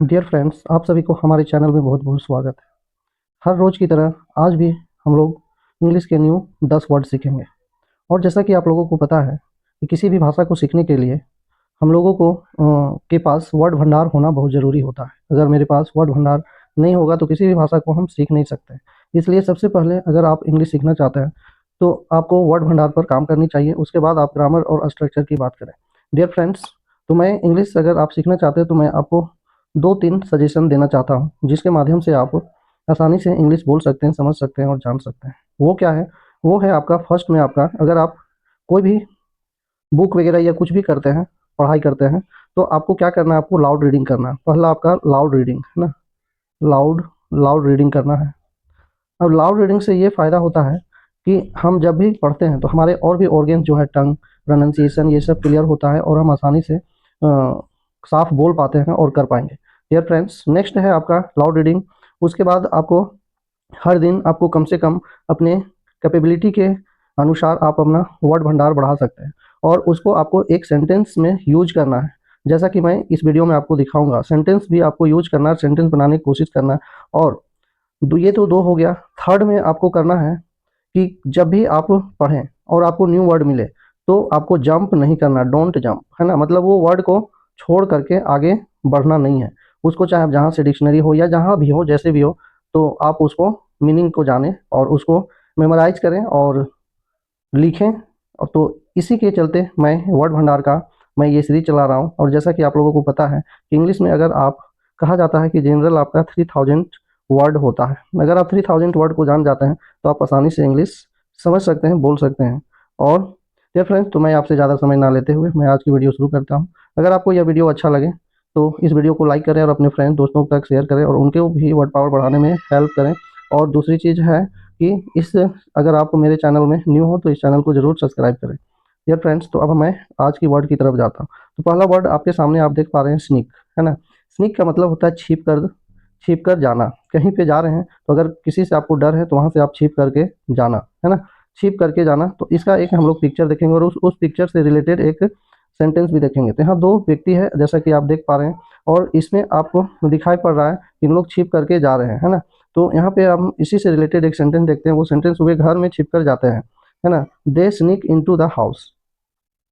Dear friends, आप सभी को हमारे चैनल में बहुत बहुत स्वागत है। हर रोज़ की तरह आज भी हम लोग इंग्लिश के न्यू 10 वर्ड सीखेंगे। और जैसा कि आप लोगों को पता है कि किसी भी भाषा को सीखने के लिए हम लोगों को के पास वर्ड भंडार होना बहुत ज़रूरी होता है। अगर मेरे पास वर्ड भंडार नहीं होगा तो किसी भी भाषा को हम सीख नहीं सकते। इसलिए सबसे पहले अगर आप इंग्लिश सीखना चाहते हैं तो आपको वर्ड भंडार पर काम करनी चाहिए। उसके बाद आप ग्रामर और स्ट्रक्चर की बात करें। डियर फ्रेंड्स, तो मैं इंग्लिश अगर आप सीखना चाहते हैं तो मैं आपको 2-3 सजेशन देना चाहता हूँ, जिसके माध्यम से आप आसानी से इंग्लिश बोल सकते हैं, समझ सकते हैं और जान सकते हैं। वो क्या है? वो है आपका फर्स्ट में आपका अगर आप कोई भी बुक वगैरह या कुछ भी करते हैं, पढ़ाई करते हैं, तो आपको क्या करना है? आपको लाउड रीडिंग करना है। पहला आपका लाउड रीडिंग है ना, लाउड लाउड रीडिंग करना है। अब लाउड रीडिंग से ये फ़ायदा होता है कि हम जब भी पढ़ते हैं तो हमारे और भी ऑर्गेन्स जो है टंग, प्रोनंसिएशन ये सब क्लियर होता है और हम आसानी से साफ बोल पाते हैं और कर पाएंगे। डियर फ्रेंड्स, नेक्स्ट है आपका लाउड रीडिंग। उसके बाद आपको हर दिन आपको कम से कम अपने कैपेबिलिटी के अनुसार आप अपना वर्ड भंडार बढ़ा सकते हैं और उसको आपको एक सेंटेंस में यूज करना है। जैसा कि मैं इस वीडियो में आपको दिखाऊंगा, सेंटेंस भी आपको यूज करना है, सेंटेंस बनाने की कोशिश करना है। और ये तो दो हो गया। थर्ड में आपको करना है कि जब भी आप पढ़ें और आपको न्यू वर्ड मिले तो आपको जंप नहीं करना, डोंट जंप, है ना। मतलब वो वर्ड को छोड़ करके आगे बढ़ना नहीं है। उसको चाहे आप जहाँ से डिक्शनरी हो या जहाँ भी हो, जैसे भी हो, तो आप उसको मीनिंग को जानें और उसको मेमोराइज करें और लिखें। और तो इसी के चलते मैं वर्ड भंडार का मैं ये सीरीज चला रहा हूँ। और जैसा कि आप लोगों को पता है कि इंग्लिश में अगर आप कहा जाता है कि जनरल आपका 3000 वर्ड होता है। अगर आप 3000 वर्ड को जान जाते हैं तो आप आसानी से इंग्लिश समझ सकते हैं, बोल सकते हैं। और डियर फ्रेंड्स, तो मैं आपसे ज़्यादा समय ना लेते हुए मैं आज की वीडियो शुरू करता हूँ। अगर आपको यह वीडियो अच्छा लगे तो इस वीडियो को लाइक करें और अपने फ्रेंड दोस्तों तक शेयर करें और उनको भी वर्ड पावर बढ़ाने में हेल्प करें। और दूसरी चीज़ है कि इस अगर आप मेरे चैनल में न्यू हो तो इस चैनल को जरूर सब्सक्राइब करें। डियर फ्रेंड्स, तो अब मैं आज की वर्ड की तरफ जाता हूँ। तो पहला वर्ड आपके सामने आप देख पा रहे हैं, स्नीक, है ना। स्नीक का मतलब होता है छिप कर जाना। कहीं पे जा रहे हैं तो अगर किसी से आपको डर है तो वहां से आप छिप करके जाना, है ना। छिप करके जाना, तो इसका एक हम लोग पिक्चर देखेंगे और उस पिक्चर से रिलेटेड एक सेंटेंस भी देखेंगे। तो यहाँ दो व्यक्ति है जैसा कि आप देख पा रहे हैं और इसमें आपको दिखाई पड़ रहा है कि इन लोग छिप करके जा रहे हैं, है ना। तो यहाँ पे हम इसी से रिलेटेड एक सेंटेंस देखते हैं। वो सेंटेंस, वे घर में छिप कर जाते हैं, है ना। दे स्नीक इनटू द हाउस,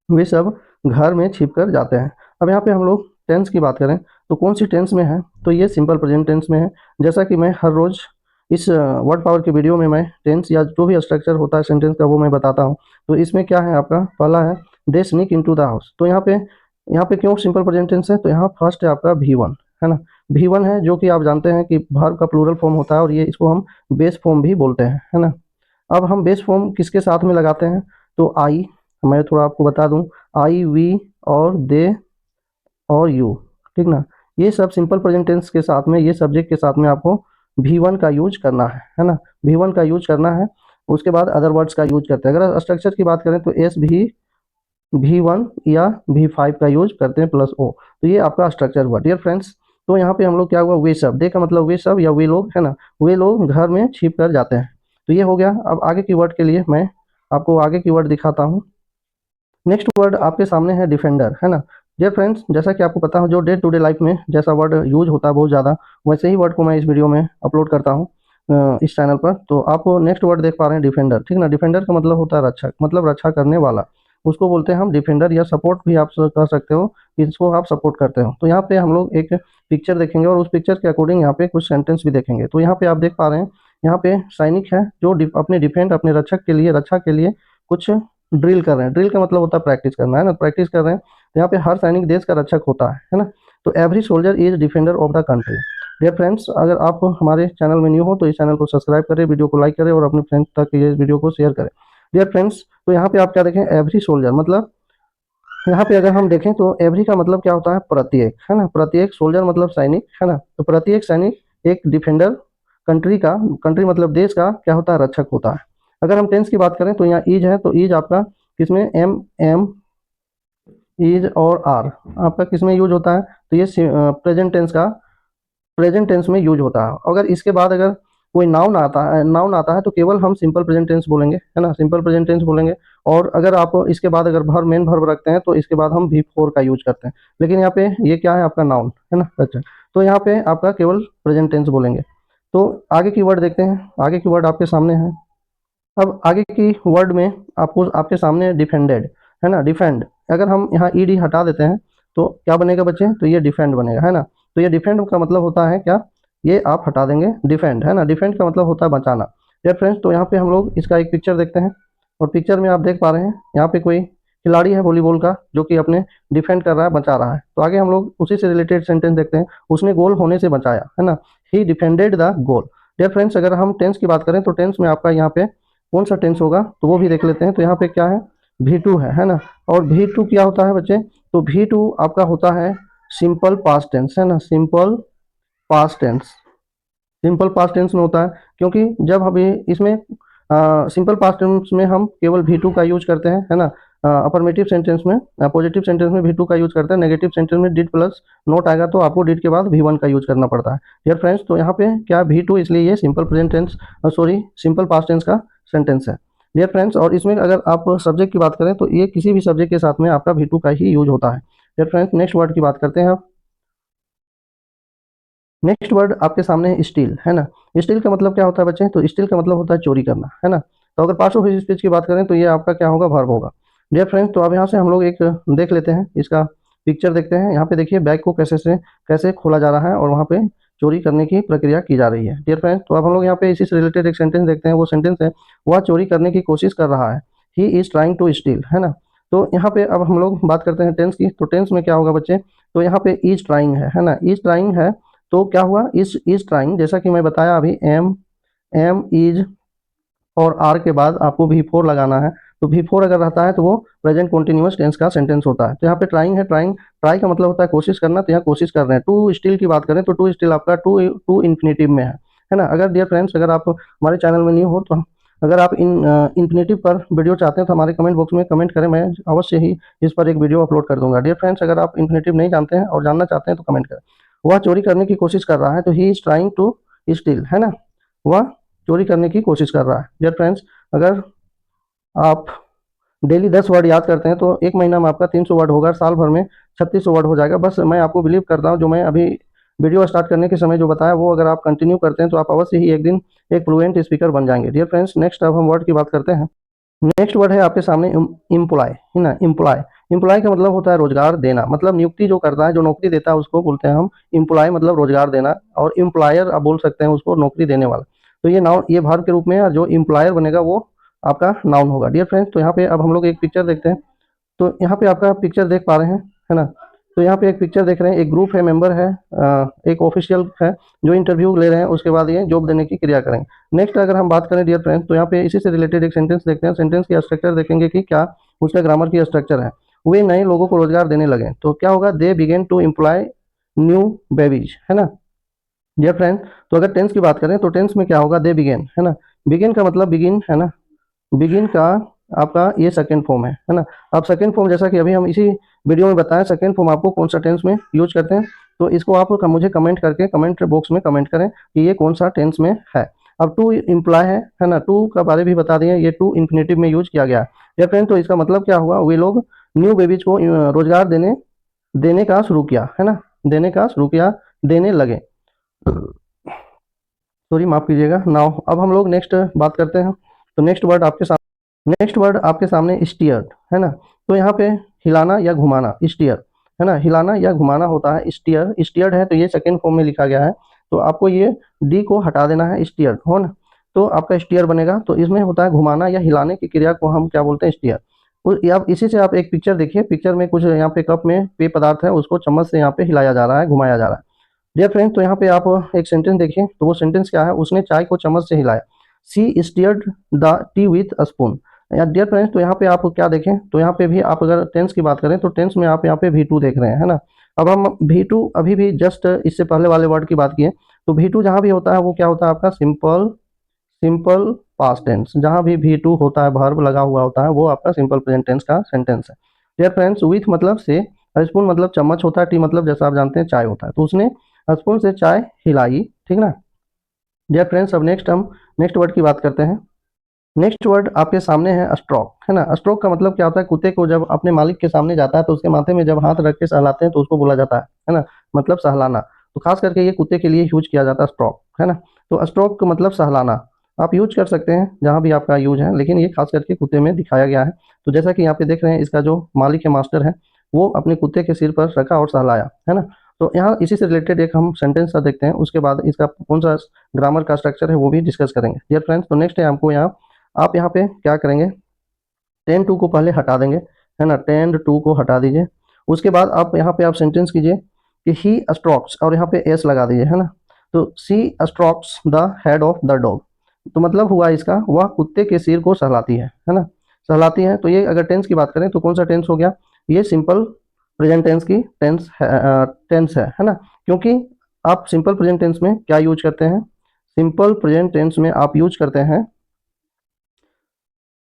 वे सब घर में छिप कर जाते हैं। अब यहाँ पे हम लोग टेंस की बात करें तो कौन सी टेंस में है? तो ये सिंपल प्रेजेंट टेंस में है। जैसा कि मैं हर रोज इस वर्ड पावर के वीडियो में मैं टेंस या जो भी स्ट्रक्चर होता है सेंटेंस का वो मैं बताता हूँ। तो इसमें क्या है? आपका पहला है दे स्नीक इनटू द हाउस। तो यहाँ पे क्यों सिंपल प्रेजेंट टेंस है? तो यहाँ फर्स्ट है आपका V1, है ना। V1 है जो कि आप जानते हैं कि वर्ब का प्लूरल फॉर्म होता है और ये इसको हम बेस फॉर्म भी बोलते हैं, है ना। अब हम बेस फॉर्म किसके साथ में लगाते हैं? तो आई, मैं थोड़ा आपको बता दूं, आई, वी और दे और यू, ठीक ना। ये सब सिंपल प्रेजेंट टेंस के साथ में, ये सब्जेक्ट के साथ में आपको V1 का यूज करना है ना। V1 का यूज करना है। उसके बाद अदर वर्ड्स का यूज करते हैं। अगर स्ट्रक्चर की बात करें तो एस भी V1 या V5 का यूज करते हैं प्लस ओ। तो ये आपका स्ट्रक्चर हुआ। डियर फ्रेंड्स, तो यहाँ पे हम लोग क्या हुआ? वे सब, दे का मतलब वे सब या वे लोग, है ना। वे लोग घर में छिप कर जाते हैं। तो ये हो गया। अब आगे की वर्ड के लिए मैं आपको आगे की वर्ड दिखाता हूँ। नेक्स्ट वर्ड आपके सामने है डिफेंडर, है ना। डियर फ्रेंड्स, जैसा कि आपको पता हो जो डे टू डे लाइफ में जैसा वर्ड यूज होता है बहुत ज़्यादा, वैसे ही वर्ड को मैं इस वीडियो में अपलोड करता हूँ इस चैनल पर। तो आप नेक्स्ट वर्ड देख पा रहे हैं डिफेंडर, ठीक ना। डिफेंडर का मतलब होता है रक्षक, मतलब रक्षा करने वाला। उसको बोलते हैं हम डिफेंडर, या सपोर्ट भी आप कह सकते हो, इसको आप सपोर्ट करते हो। तो यहाँ पे हम लोग एक पिक्चर देखेंगे और उस पिक्चर के अकॉर्डिंग यहाँ पे कुछ सेंटेंस भी देखेंगे। तो यहाँ पे आप देख पा रहे हैं, यहाँ पे सैनिक है जो अपने डिफेंड, अपने रक्षक के लिए, रक्षा के लिए कुछ ड्रिल कर रहे हैं। ड्रिल का मतलब होता है प्रैक्टिस करना, है ना। प्रैक्टिस कर रहे हैं। तो यहाँ पे हर सैनिक देश का रक्षक होता है ना। तो every soldier is defender of the country. Dear friends, अगर आप हमारे चैनल में न्यू हो तो इस चैनल को सब्सक्राइब करें, वीडियो को लाइक करें और अपने फ्रेंड्स तक ये वीडियो को शेयर करें। डियर फ्रेंड्स, तो यहाँ पे आप क्या देखें? एवरी सोल्जर मतलब, यहाँ पे अगर हम देखें तो एवरी का मतलब क्या होता है? प्रत्येक, है ना। प्रत्येक, सोल्जर मतलब सैनिक, है ना। तो प्रत्येक सैनिक एक डिफेंडर, कंट्री का, कंट्री मतलब देश का क्या होता है? रक्षक होता है। अगर हम टेंस की बात करें तो यहाँ ईज है, तो ईज आपका किसमें? एम इज और आर आपका किसमें यूज होता है? तो ये प्रेजेंट टेंस में यूज होता है। अगर इसके बाद अगर कोई नाउन आता है तो केवल हम सिंपल प्रेजेंट टेंस बोलेंगे, है ना। सिंपल प्रेजेंट टेंस बोलेंगे। और अगर आप इसके बाद अगर भर मेन वर्ब रखते हैं तो इसके बाद हम V4 का यूज करते हैं। लेकिन यहाँ पे ये क्या है? आपका नाउन, है ना। अच्छा, तो यहाँ पे आपका केवल प्रेजेंट टेंस बोलेंगे। तो आगे की वर्ड देखते हैं, आगे की वर्ड आपके सामने है। अब आगे की वर्ड में आपको आपके सामने डिफेंडेड है ना, डिफेंड। अगर हम यहाँ ईडी हटा देते हैं तो क्या बनेगा बच्चे, तो ये डिफेंड बनेगा, है ना। तो ये डिफेंड का मतलब होता है क्या, ये आप हटा देंगे, डिफेंड है ना, डिफेंड का मतलब होता है बचाना। डियर फ्रेंड्स, तो यहाँ पे हम लोग इसका एक पिक्चर देखते हैं, और पिक्चर में आप देख पा रहे हैं यहाँ पे कोई खिलाड़ी है वॉलीबॉल का, जो कि अपने डिफेंड कर रहा है, बचा रहा है। तो आगे हम लोग उसी से रिलेटेड सेंटेंस देखते हैं, उसने गोल होने से बचाया, है ना, he defended the goal. Dear friends, अगर हम टेंस की बात करें तो टेंस में आपका यहाँ पे कौन सा टेंस होगा, तो वो भी देख लेते हैं। तो यहाँ पे क्या है, V2 है ना। और V2 क्या होता है बच्चे, तो V2 आपका होता है सिंपल पास्ट टेंस, है ना, simple past tense. Simple past tense में होता है, क्योंकि जब अभी इसमें सिंपल पास्ट टेंस में हम केवल V2 का यूज करते हैं, है ना। अफर्मेटिव सेंटेंस में, पॉजिटिव सेंटेंस में V2 का यूज करते हैं, नेगेटिव सेंटेंस में डिड प्लस नोट आएगा तो आपको डिड के बाद V1 का यूज करना पड़ता है। डियर फ्रेंड्स, तो यहाँ पे क्या V2, इसलिए ये simple present tense, sorry simple past tense का सेंटेंस है। डियर फ्रेंड्स, और इसमें अगर आप सब्जेक्ट की बात करें तो ये किसी भी सब्जेक्ट के साथ में आपका V2 का ही यूज होता है। डियर फ्रेंड्स, नेक्स्ट वर्ड की बात करते हैं आप। नेक्स्ट वर्ड आपके सामने है स्टील, है ना। स्टील का मतलब क्या होता है बच्चे, तो स्टील का मतलब होता है चोरी करना, है ना। तो अगर पास्ट ऑफ स्पीच की बात करें तो ये आपका क्या होगा, वर्ब होगा। डियर फ्रेंड्स, तो अब यहाँ से हम लोग एक देख लेते हैं, इसका पिक्चर देखते हैं। यहाँ पे देखिए बैग को कैसे खोला जा रहा है, और वहाँ पे चोरी करने की प्रक्रिया की जा रही है। डियर फ्रेंड्स, तो अब हम लोग यहाँ पे इसी से रिलेटेड एक सेंटेंस देखते हैं। वो सेंटेंस है, वह चोरी करने की कोशिश कर रहा है, he is trying to steal, है ना। तो यहाँ पे अब हम लोग बात करते हैं टेंस की। तो टेंस में क्या होगा बच्चे, तो यहाँ पे इज ट्राइंग है ना, इज ट्राइंग है। तो क्या हुआ, इज ट्राइंग, जैसा कि मैं बताया अभी, एम इज और आर के बाद आपको V4 लगाना है। तो V4 अगर रहता है तो वो प्रेजेंट कॉन्टिन्यूअस टेंस का सेंटेंस होता है। तो यहाँ पे ट्राइंग है, ट्राई का मतलब होता है कोशिश करना, तो यहाँ कोशिश कर रहे हैं। टू स्टिल की बात करें तो टू स्टिल आपका टू इन्फिनेटिव में है ना। अगर डियर फ्रेंड्स, अगर आप हमारे चैनल में न्यू हो तो अगर आप इन्फिनेटिव पर वीडियो चाहते हैं तो हमारे कमेंट बॉक्स में कमेंट करें, मैं अवश्य ही इस पर एक वीडियो अपलोड कर दूंगा। डियर फ्रेंड्स, अगर आप इन्फिनेटिव नहीं जानते हैं और जानना चाहते हैं तो कमेंट करें। वह चोरी करने की कोशिश कर रहा है, तो he is trying to steal, है ना, वह चोरी करने की कोशिश कर रहा है। डियर फ्रेंड्स, अगर आप डेली 10 वर्ड याद करते हैं तो एक महीना में आपका 300 वर्ड होगा, साल भर में 3600 वर्ड हो जाएगा। बस मैं आपको बिलीव करता हूँ, जो मैं अभी वीडियो स्टार्ट करने के समय जो बताया वो अगर आप कंटिन्यू करते हैं तो आप अवश्य ही एक दिन एक फ्लुएंट स्पीकर बन जाएंगे। डियर फ्रेंड्स, नेक्स्ट अब हम वर्ड की बात करते हैं। नेक्स्ट वर्ड है आपके सामने इम्प्लॉय, है ना, इम्प्लॉय। इम्प्लॉय का मतलब होता है रोजगार देना, मतलब नियुक्ति जो करता है, जो नौकरी देता है उसको बोलते हैं हम इम्प्लॉय, मतलब रोजगार देना। और एम्प्लॉयर आप बोल सकते हैं उसको, नौकरी देने वाला। तो ये नाउन, ये वर्ब के रूप में है, और जो एम्प्लॉयर बनेगा वो आपका नाउन होगा। डियर फ्रेंड्स, तो यहाँ पे अब हम लोग एक पिक्चर देखते हैं। तो यहाँ पे आपका पिक्चर देख पा रहे हैं, है ना। तो यहाँ पे एक पिक्चर देख रहे हैं, एक ग्रुप है, मेंबर है, एक ऑफिशियल है जो इंटरव्यू ले रहे हैं, उसके बाद ये जॉब देने की क्रिया करेंगे। नेक्स्ट अगर हम बात करें डियर फ्रेंड्स, तो यहाँ पे इसी से रिलेटेड एक सेंटेंस देखते हैं। सेंटेंस की स्ट्रक्चर देखेंगे कि क्या उसका ग्रामर की स्ट्रक्चर है। वे नए लोगों को रोजगार देने लगे, तो क्या होगा, they begin to employ new babies, है ना। डियर फ्रेंड, तो अगर टेंस की बात करें तो टेंस में क्या होगा, दे बिगेन, है ना। बिगिन का मतलब बिगिन, है ना। बिगिन का आपका ये सेकंड फॉर्म है ना। अब सेकंड फॉर्म, जैसा कि अभी हम इसी वीडियो में बताएं, सेकंड फॉर्म आपको कौन सा टेंस में यूज करते हैं, तो इसको आप मुझे कमेंट करके कमेंट बॉक्स में कमेंट करें कि ये कौन सा टेंस में है। अब टू इम्प्लॉय है ना, टू का बारे भी बता दिए, ये टू इन्फिनेटिव में यूज किया गया है। या फ्रेंड, तो इसका मतलब क्या हुआ, वे लोग न्यू बेबीज को रोजगार देने देने का शुरू किया, है ना, देने का शुरू किया, देने लगे, सॉरी माफ कीजिएगा। नाउ अब हम लोग नेक्स्ट बात करते हैं। तो नेक्स्ट वर्ड आपके सामने स्टीयर्ड, है ना। तो यहाँ पे हिलाना या घुमाना, स्टीयर, है ना, हिलाना या घुमाना होता है स्टीयर। स्टीयर्ड है तो ये सेकंड फॉर्म में लिखा गया है, तो आपको ये डी को हटा देना है, स्टीयर्ड हो ना, तो आपका स्टीयर बनेगा। तो इसमें होता है घुमाना या हिलाने की क्रिया को हम क्या बोलते हैं, स्टीयर। आप इसी से आप एक पिक्चर देखिए, पिक्चर में कुछ यहाँ पे कप में पेय पदार्थ है, उसको चम्मच से यहाँ पे हिलाया जा रहा है, घुमाया जा रहा है। डियर फ्रेंड, तो यहाँ पे आप एक सेंटेंस देखिए, तो वो सेंटेंस क्या है, उसने चाय को चम्मच से हिलाया, she stirred the tea with a spoon. या डियर फ्रेंड्स, तो यहाँ पे आप क्या देखें, तो यहाँ पे भी आप अगर टेंस की बात करें तो टेंस में आप यहाँ पे V2 देख रहे हैं, है ना। अब हम V2 अभी भी जस्ट इससे पहले वाले वर्ड की बात किए, तो V2 जहाँ भी होता है वो क्या होता है आपका सिंपल सिंपल पास्ट टेंस। जहाँ भी V2 होता है, वर्ब लगा हुआ होता है, वो आपका सिंपल प्रेजेंट टेंस का सेंटेंस है। डियर फ्रेंड्स, विथ मतलब से, स्पून मतलब चम्मच होता है, टी मतलब जैसा आप जानते हैं चाय होता है, तो उसने स्पून से चाय हिलाई, ठीक ना। डियर फ्रेंड्स, अब नेक्स्ट वर्ड की बात करते हैं। नेक्स्ट वर्ड आपके सामने है स्ट्रोक, है ना। स्ट्रोक का मतलब क्या होता है, कुत्ते को जब अपने मालिक के सामने जाता है तो उसके माथे में जब हाथ रख के सहलाते हैं तो उसको बोला जाता है ना, मतलब सहलाना। तो खास करके ये कुत्ते के लिए यूज किया जाता है स्ट्रोक, है ना। तो स्ट्रोक का मतलब सहलाना, आप यूज कर सकते हैं जहाँ भी आपका यूज है, लेकिन ये खास करके कुत्ते में दिखाया गया है। तो जैसा कि यहाँ पे देख रहे हैं, इसका जो मालिक है, मास्टर है, वो अपने कुत्ते के सिर पर रखा और सहलाया, है ना। तो यहाँ इसी से रिलेटेड एक हम सेंटेंस सा देखते हैं, उसके बाद इसका कौन सा ग्रामर का स्ट्रक्चर है वो भी डिस्कस करेंगे डियर फ्रेंड्स। तो नेक्स्ट है हमको यहाँ, आप यहाँ पे क्या करेंगे, 10 to को पहले हटा देंगे, है ना, 10 to को हटा दीजिए। उसके बाद आप यहाँ पे आप सेंटेंस कीजिए कि ही स्ट्रोक्स, और यहाँ पे एस लगा दीजिए, है ना। तो she strokes the head of the dog, तो मतलब हुआ इसका, वह कुत्ते के सिर को सहलाती है ना, सहलाती है। तो ये अगर टेंस की बात करें तो कौन सा टेंस हो गया, ये सिंपल प्रेजेंट टेंस की टेंस है ना। क्योंकि आप सिंपल प्रेजेंट टेंस में क्या यूज करते हैं, सिंपल प्रेजेंट टेंस में आप यूज करते हैं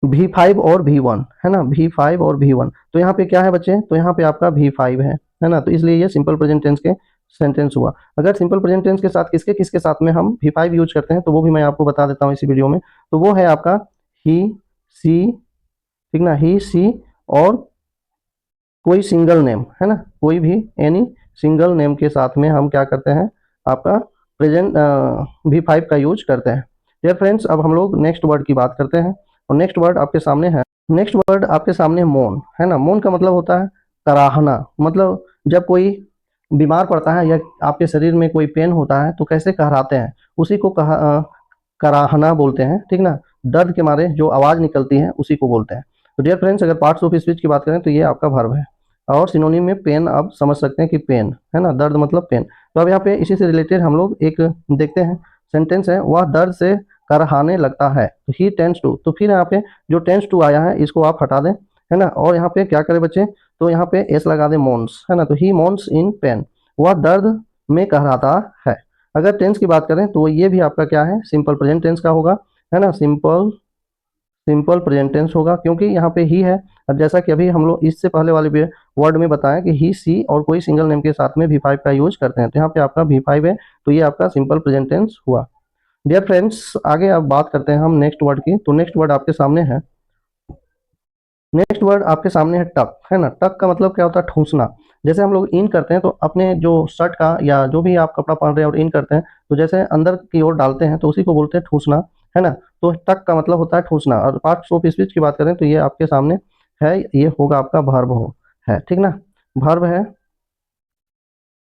V5 और V1, है ना, V5 और V1। तो यहाँ पे क्या है बच्चे, तो यहाँ पे आपका V5 है ना। तो इसलिए ये सिंपल प्रेजेंट टेंस के सेंटेंस हुआ। अगर सिंपल प्रेजेंट टेंस के साथ किसके किसके साथ में हम V5 यूज करते हैं, तो वो भी मैं आपको बता देता हूँ इसी वीडियो में। तो वो है आपका ही, सी, ठीक ना, ही, सी, और कोई सिंगल नेम, है ना, कोई भी एनी सिंगल नेम के साथ में हम क्या करते हैं, आपका प्रेजेंट V5 का यूज करते हैं। डियर फ्रेंड्स, अब हम लोग नेक्स्ट वर्ड की बात करते हैं, और नेक्स्ट वर्ड आपके सामने है, नेक्स्ट वर्ड आपके सामने मौन, है ना। मौन का मतलब होता है कराहना, मतलब जब कोई बीमार पड़ता है या आपके शरीर में कोई पेन होता है तो कैसे कहराते हैं, उसी को कराहना बोलते हैं, ठीक ना। दर्द के मारे जो आवाज़ निकलती है उसी को बोलते हैं। तो डियर फ्रेंड्स, अगर पार्ट्स ऑफ स्पीच की बात करें तो ये आपका वर्ब है, और सिनोनिम में पेन आप समझ सकते हैं कि पेन, है ना, दर्द मतलब पेन। तो अब यहाँ पे इसी से रिलेटेड हम लोग एक देखते हैं सेंटेंस है, वह दर्द से करहाने लगता है, तो ही टेंस टू। तो फिर यहाँ पे जो टेंस टू आया है इसको आप हटा दें, है ना, और यहाँ पे क्या करें बच्चे, तो यहाँ पे एस लगा दें, मोन्स, है ना। तो ही मोन्स इन पेन, वह दर्द में कहराता है। अगर टेंस की बात करें तो ये भी आपका क्या है, सिंपल प्रेजेंट टेंस का होगा, है ना, सिंपल सिंपल प्रेजेंट टेंस होगा, क्योंकि यहाँ पे ही है। और जैसा कि अभी हम लोग इससे पहले वाले वर्ड में बताया कि ही, सी और कोई सिंगल नेम के साथ में V5 का यूज करते हैं, तो यहाँ पे आपका V5 है, तो ये आपका सिंपल प्रेजेंट टेंस हुआ। डियर फ्रेंड्स, आगे अब बात करते हैं हम नेक्स्ट वर्ड की। तो नेक्स्ट वर्ड आपके सामने है, नेक्स्ट वर्ड आपके सामने है टक, है ना। टक का मतलब क्या होता है, ठूंसना। जैसे हम लोग इन करते हैं तो अपने जो शर्ट का या जो भी आप कपड़ा पहन रहे हैं और इन करते हैं, तो जैसे अंदर की ओर डालते हैं तो उसी को बोलते हैं ठूंसना, है ना। तो टक का मतलब होता है ठूंसना। और पार्ट्स ऑफ स्पीच की बात करें तो ये आपके सामने है, ये होगा आपका वर्ब हो, है, ठीक ना, वर्ब है।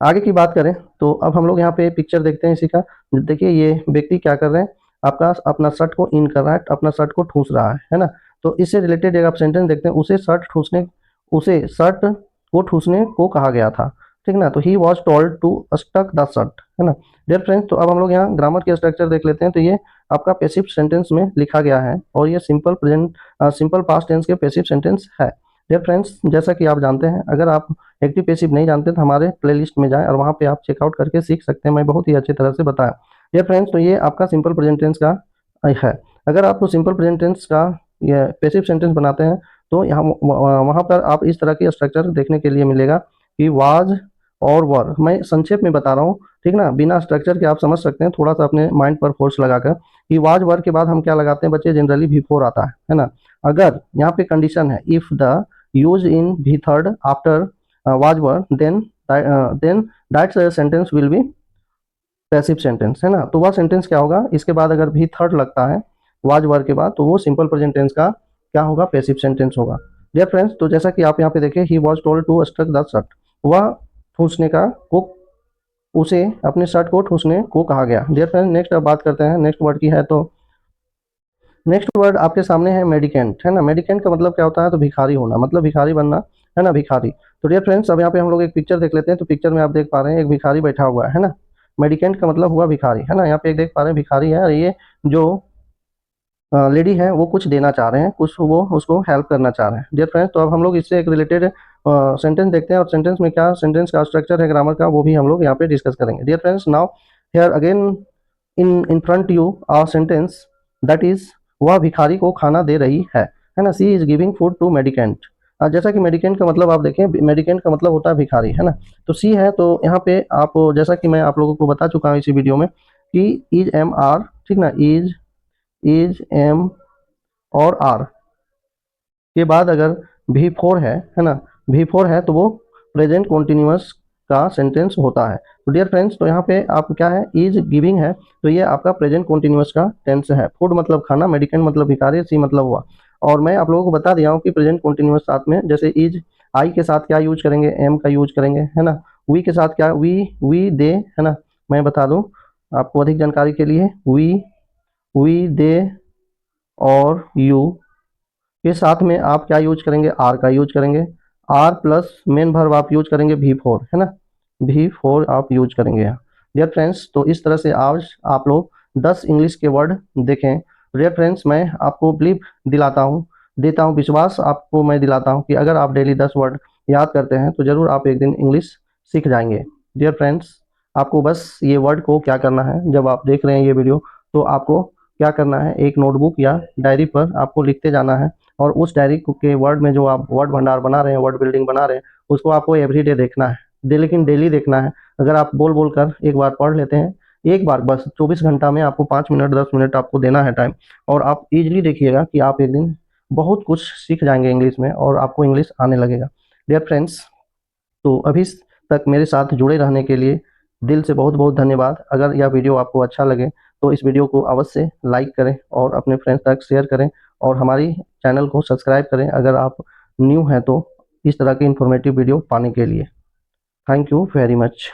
आगे की बात करें तो अब हम लोग यहाँ पे पिक्चर देखते हैं इसी का। देखिए ये व्यक्ति क्या कर रहे हैं, आपका अपना शर्ट को इन कर रहा है, अपना शर्ट को ठूस रहा है ना। तो इससे रिलेटेड एक आप सेंटेंस देखते हैं, उसे शर्ट को ठूसने को कहा गया था, ठीक ना। तो he was told to stuck the shirt, है ना। डियर फ्रेंड्स, तो अब हम लोग यहाँ ग्रामर के स्ट्रक्चर देख लेते हैं। तो ये आपका पैसिव सेंटेंस में लिखा गया है, और ये सिंपल पास्ट टेंस के पैसिव सेंटेंस है। डियर फ्रेंड्स, जैसा कि आप जानते हैं, अगर आप एक्टिव पैसिव नहीं जानते तो हमारे प्लेलिस्ट में जाएं और वहाँ पे आप चेकआउट करके सीख सकते हैं, मैं बहुत ही अच्छी तरह से बताया। डियर फ्रेंड्स, तो ये आपका सिंपल प्रेजेंट टेंस का है। अगर आपको सिंपल प्रेजेंट टेंस का ये पैसिव सेंटेंस बनाते हैं तो यहाँ वहाँ पर आप इस तरह की स्ट्रक्चर देखने के लिए मिलेगा कि वाज और वर। मैं संक्षेप में बता रहा हूँ, ठीक ना, बिना स्ट्रक्चर के आप समझ सकते हैं, थोड़ा सा अपने माइंड पर फोर्स लगाकर। कि वाज वर के बाद हम क्या लगाते हैं बच्चे, जनरली V4 आता है ना। अगर यहाँ पे कंडीशन है, if the use in V3 after was were, then that sentence will be passive sentence, है ना। तो वह सेंटेंस क्या होगा, इसके बाद अगर V3 लगता है वाज वर के बाद, तो वो सिंपल प्रेजेंट टेंस का क्या होगा, पैसिव सेंटेंस होगा। डियर फ्रेंड्स, तो जैसा कि आप यहाँ पे देखें, he was told to struck the shirt, वह ठूसने का को उसे अपने शर्ट को ठूसने को कहा गया। डियर फ्रेंड्स, नेक्स्ट अब बात करते हैं नेक्स्ट वर्ड की है। तो नेक्स्ट वर्ड आपके सामने है मेडिकेंट, है ना। मेडिकेंट का मतलब क्या होता है, तो भिखारी होना, मतलब भिखारी बनना, है ना, भिखारी। तो डियर फ्रेंड्स, अब यहाँ पे हम लोग एक पिक्चर देख लेते हैं। तो पिक्चर में आप देख पा रहे हैं एक भिखारी बैठा हुआ है ना। मेडिकेंट का मतलब हुआ भिखारी, है ना। यहाँ पे एक देख पा रहे हैं भिखारी है, और ये जो लेडी है वो कुछ देना चाह रहे हैं, कुछ वो उसको हेल्प करना चाह रहे हैं। डियर फ्रेंड्स, तो अब हम लोग इससे एक रिलेटेड सेंटेंस देखते हैं, और सेंटेंस में क्या सेंटेंस का स्ट्रक्चर है ग्रामर का, वो भी हम लोग यहाँ पे डिस्कस करेंगे। Dear friends, now here again in front you a sentence that is, वह भिखारी को खाना दे रही है ना। She is giving food to mendicant. जैसा कि मेडिकेंट का मतलब आप देखें, मेडिकेंट का मतलब होता है भिखारी, है ना। तो सी है, तो यहाँ पे आप, जैसा कि मैं आप लोगों को बता चुका हूँ इसी वीडियो में कि इज एम आर, ठीक ना, इज एम और आर के बाद अगर V4 है ना, V4 है तो वो प्रेजेंट कॉन्टिन्यूअस का सेंटेंस होता है। तो डियर फ्रेंड्स, तो यहाँ पे आप क्या है, इज गिविंग है, तो ये आपका प्रेजेंट कंटिन्यूअस का टेंस है। फूड मतलब खाना, मेडिकेंट मतलब भिखारी, सी मतलब हुआ। और मैं आप लोगों को बता दिया हूँ कि प्रेजेंट कंटिन्यूअस साथ में जैसे इज, आई के साथ क्या यूज करेंगे, एम का यूज करेंगे, है ना। वी के साथ क्या, वी दे, है ना। मैं बता दूं आपको अधिक जानकारी के लिए, वी दे और यू के साथ में आप क्या यूज करेंगे, आर का यूज करेंगे। आर प्लस मेन वर्ब आप यूज करेंगे भी फोर, है ना। भी फोर आप यूज करेंगे यहाँ। डियर फ्रेंड्स, तो इस तरह से आज आप लोग 10 इंग्लिश के वर्ड देखें। डियर फ्रेंड्स, मैं आपको बिलीव दिलाता हूँ, देता हूँ विश्वास आपको मैं दिलाता हूँ कि अगर आप डेली 10 वर्ड याद करते हैं तो जरूर आप एक दिन इंग्लिश सीख जाएंगे। डियर फ्रेंड्स, आपको बस ये वर्ड को क्या करना है, जब आप देख रहे हैं ये वीडियो तो आपको क्या करना है, एक नोटबुक या डायरी पर आपको लिखते जाना है। और उस डायरी के वर्ड में जो आप वर्ड भंडार बना रहे हैं, वर्ड बिल्डिंग बना रहे हैं, उसको आपको एवरीडे देखना है, लेकिन डेली देखना है। अगर आप बोल बोल कर एक बार पढ़ लेते हैं, एक बार बस 24 घंटा में आपको 5 मिनट 10 मिनट आपको देना है टाइम, और आप इजीली देखिएगा कि आप एक दिन बहुत कुछ सीख जाएंगे इंग्लिश में और आपको इंग्लिश आने लगेगा। डियर फ्रेंड्स, तो अभी तक मेरे साथ जुड़े रहने के लिए दिल से बहुत बहुत धन्यवाद। अगर यह वीडियो आपको अच्छा लगे तो इस वीडियो को अवश्य लाइक करें और अपने फ्रेंड्स तक शेयर करें, और हमारी चैनल को सब्सक्राइब करें अगर आप न्यू हैं तो, इस तरह के इन्फॉर्मेटिव वीडियो पाने के लिए। Thank you very much.